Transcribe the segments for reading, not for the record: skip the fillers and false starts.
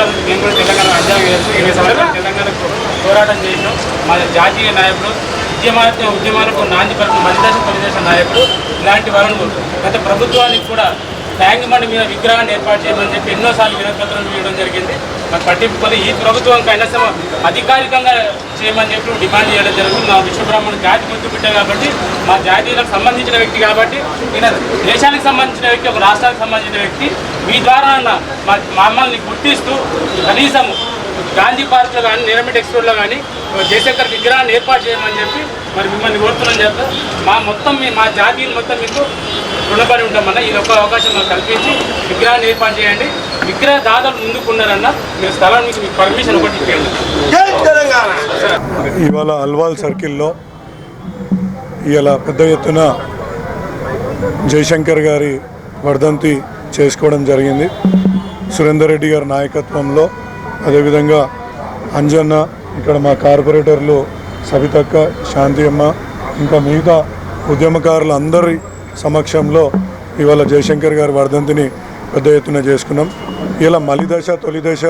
నుంచి మేము కూడా తెలంగాణ రాజ్యాంగం 20 సంవత్సరాలు తెలంగాణకు పోరాటం చేసినాం. మా జాతీయ నాయకులు ఉద్యమాలకు నాంది పలికిన మధ్యదేశ తొలిదేశ నాయకులు ఇలాంటి వాళ్ళను గత ప్రభుత్వానికి కూడా ట్యాంక్ బండ్ మీద విగ్రహాన్ని ఏర్పాటు చేయమని చెప్పి ఎన్నోసార్లు వినతిపత్రం ఇవ్వడం జరిగింది. మాకు పట్టింపుకొని ఈ ప్రభుత్వం కనీసం అధికారికంగా చేయమని చెప్పి డిమాండ్ చేయడం జరుగుతుంది. మా విశ్వబ్రాహ్మణుడు జాతి గుర్తు బిడ్డ కాబట్టి, మా జాతీయులకు సంబంధించిన వ్యక్తి కాబట్టి, ఈయన దేశానికి సంబంధించిన వ్యక్తి, ఒక రాష్ట్రానికి సంబంధించిన వ్యక్తి. మీ ద్వారా మమ్మల్ని గుర్తిస్తూ కనీసం గాంధీ పార్క్లో కానీ, నిరమిట్ ఎక్స్పోర్ట్లో కానీ జయశంకర్ విగ్రహాన్ని ఏర్పాటు చేయమని చెప్పి మరి మిమ్మల్ని కోరుతున్నాం. చెప్తా మా జాతీయులు మొత్తం మీకు రుణపడి ఉంటామన్నా. ఈ ఒక్క అవకాశం మాకు కల్పించి విగ్రహాన్ని ఏర్పాటు చేయండి. విగ్రహ దాదాపు ముందుకున్నారన్న మీరు స్థలం మీకు పర్మిషన్ ఒకటి ఇవ్వండి. ఇవాళ అల్వాల్ సర్కిల్లో ఇవాళ పెద్ద ఎత్తున జయశంకర్ గారి వర్ధంతి చేసుకోవడం జరిగింది. సురేందర్ రెడ్డి గారి నాయకత్వంలో, అదేవిధంగా అంజన్న, ఇక్కడ మా కార్పొరేటర్లు సవితక్క, శాంతి అమ్మ, ఇంకా మిగతా ఉద్యమకారులు అందరి సమక్షంలో ఇవాళ జయశంకర్ గారి వర్ధంతిని పెద్ద ఎత్తున చేసుకున్నాం. ఇలా మలిదశ తొలిదశ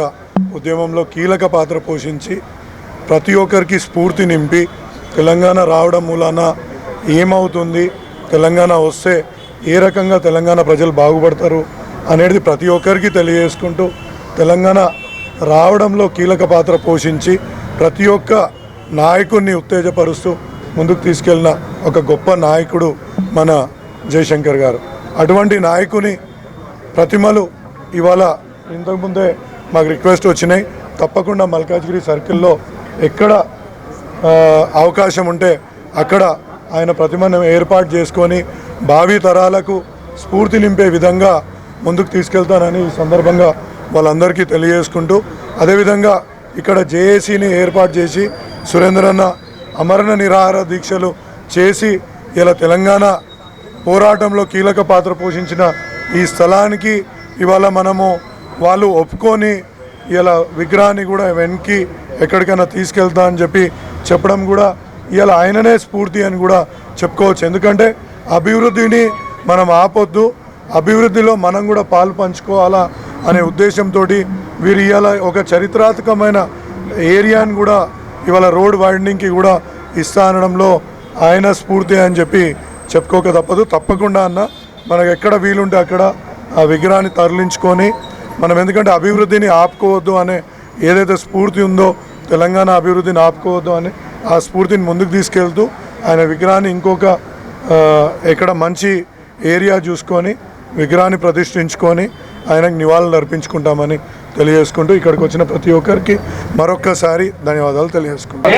ఉద్యమంలో కీలక పాత్ర పోషించి ప్రతి ఒక్కరికి స్ఫూర్తి నింపి తెలంగాణ రావడం మూలాన ఏమవుతుంది, తెలంగాణ వస్తే ఏ రకంగా తెలంగాణ ప్రజలు బాగుపడతారు అనేది ప్రతి ఒక్కరికి తెలియజేసుకుంటూ తెలంగాణ రావడంలో కీలక పాత్ర పోషించి ప్రతి ఒక్క నాయకుడిని ఉత్తేజపరుస్తూ ముందుకు తీసుకెళ్ళిన ఒక గొప్ప నాయకుడు మన జయశంకర్ గారు. అటువంటి నాయకుని ప్రతిమలు ఇవాళ ఇంతకుముందే మాకు రిక్వెస్ట్ వచ్చినాయి, తప్పకుండా మల్కాజ్గిరి సర్కిల్లో ఎక్కడ అవకాశం ఉంటే అక్కడ ఆయన ప్రతిమను ఏర్పాటు చేసుకొని భావి తరాలకు స్ఫూర్తి నింపే విధంగా ముందుకు తీసుకెళ్తానని ఈ సందర్భంగా వాళ్ళందరికీ తెలియజేసుకుంటూ, అదేవిధంగా ఇక్కడ జేఏసీని ఏర్పాటు చేసి సురేంద్రన్న అమరణ నిరాహార దీక్షలు చేసి ఇలా తెలంగాణ పోరాటంలో కీలక పాత్ర పోషించిన ఈ స్థలానికి ఇవాళ మనము వాళ్ళు ఒప్పుకొని ఇలా విగ్రహాన్ని కూడా వెనక్కి ఎక్కడికైనా తీసుకెళ్తా అని చెప్పడం కూడా ఇలా ఆయననే స్ఫూర్తి అని కూడా చెప్పుకోవచ్చు. ఎందుకంటే అభివృద్ధిని మనం ఆపొద్దు, అభివృద్ధిలో మనం కూడా పాలు పంచుకోవాలా అనే ఉద్దేశంతో వీరు ఇవాళ ఒక చరిత్రాత్మకమైన ఏరియాని కూడా ఇవాళ రోడ్ వైడనింగ్కి కూడా ఇస్తా అనడంలో ఆయన స్ఫూర్తి అని చెప్పుకోక తప్పదు. తప్పకుండా అన్న మనకు ఎక్కడ వీలుంటే అక్కడ ఆ విగ్రహాన్ని తరలించుకొని మనం, ఎందుకంటే అభివృద్ధిని ఆపుకోవద్దు అనే ఏదైతే స్ఫూర్తి ఉందో, తెలంగాణ అభివృద్ధిని ఆపుకోవద్దు అని ఆ స్ఫూర్తిని ముందుకు తీసుకెళ్తూ ఆయన విగ్రహాన్ని ఇంకొక ఎక్కడ మంచి ఏరియా చూసుకొని విగ్రహాన్ని ప్రతిష్ఠించుకొని ఆయనకు నివాళులు అర్పించుకుంటామని తెలియజేసుకుంటూ ఇక్కడికి వచ్చిన ప్రతి ఒక్కరికి మరొక్కసారి ధన్యవాదాలు తెలియజేసుకుంటాం.